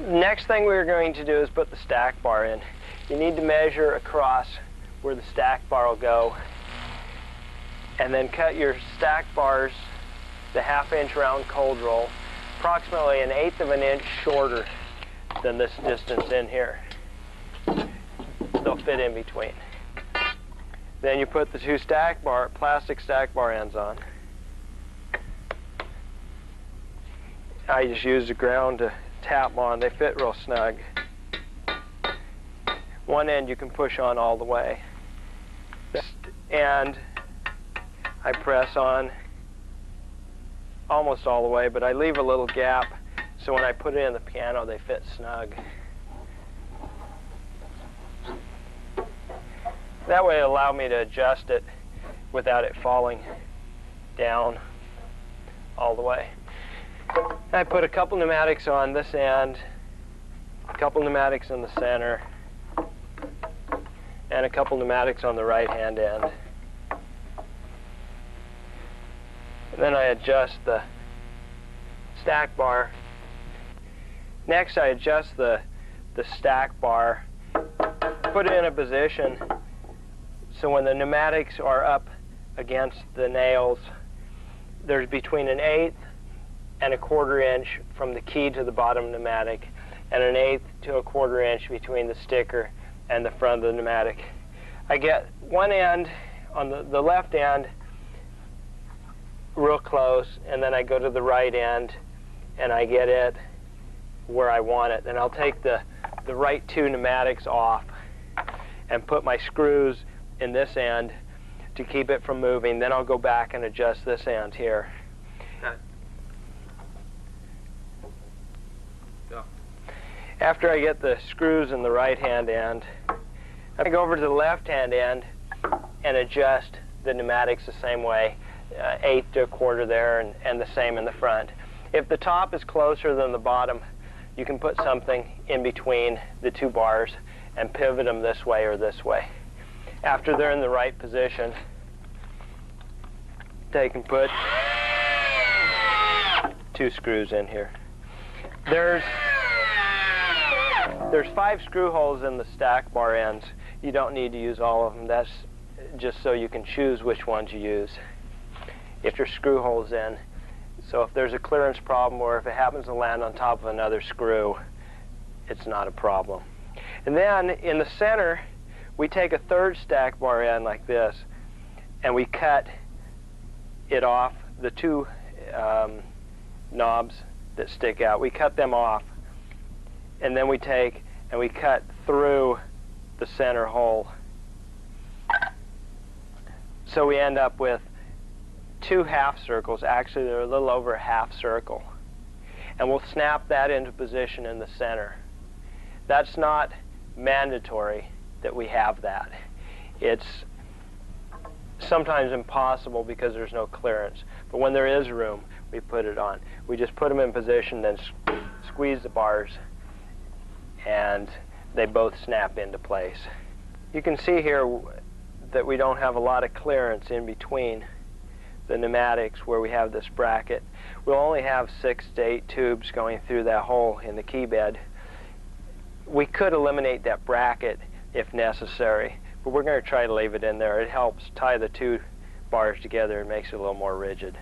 Next thing we're going to do is put the stack bar in. You need to measure across where the stack bar will go, and then cut your stack bars, the 1/2 inch round cold roll, approximately 1/8 of an inch shorter than this distance in here. They'll fit in between. Then you put the two plastic stack bar ends on. I just use the ground to tap them on. They fit real snug. One end you can push on all the way. And I press on almost all the way, but I leave a little gap so when I put it in the piano they fit snug. That way it'll allow me to adjust it without it falling down all the way. I put a couple pneumatics on this end, a couple pneumatics in the center, and a couple pneumatics on the right-hand end. And then I adjust the stack bar. Next I adjust the stack bar, put it in a position so when the pneumatics are up against the nails, there's between 1/8 and 1/4 inch from the key to the bottom pneumatic, and 1/8 to 1/4 inch between the sticker and the front of the pneumatic. I get one end on the left end real close, and then I go to the right end and I get it where I want it. And I'll take the right two pneumatics off and put my screws in this end to keep it from moving. Then I'll go back and adjust this end here. Okay. Go. After I get the screws in the right-hand end, I go over to the left-hand end and adjust the pneumatics the same way, 1/8 to 1/4 there, and the same in the front. If the top is closer than the bottom, you can put something in between the two bars and pivot them this way or this way. After they're in the right position, take and put two screws in here. There's 5 screw holes in the stack bar ends. You don't need to use all of them. That's just so you can choose which ones you use. If your screw holes in, so if there's a clearance problem or if it happens to land on top of another screw, it's not a problem. And then in the center, we take a 3rd stack bar end like this, and we cut it off, the two knobs that stick out. We cut them off, and then we take and we cut through the center hole. So we end up with 2 half circles. Actually, they're a little over a half circle. And we'll snap that into position in the center. That's not mandatory that we have that. It's sometimes impossible because there's no clearance. But when there is room, we put it on. We just put them in position, then squeeze the bars, and they both snap into place. You can see here that we don't have a lot of clearance in between the pneumatics where we have this bracket. We'll only have 6 to 8 tubes going through that hole in the key bed. We could eliminate that bracket if necessary, but we're going to try to leave it in there. It helps tie the two bars together and makes it a little more rigid.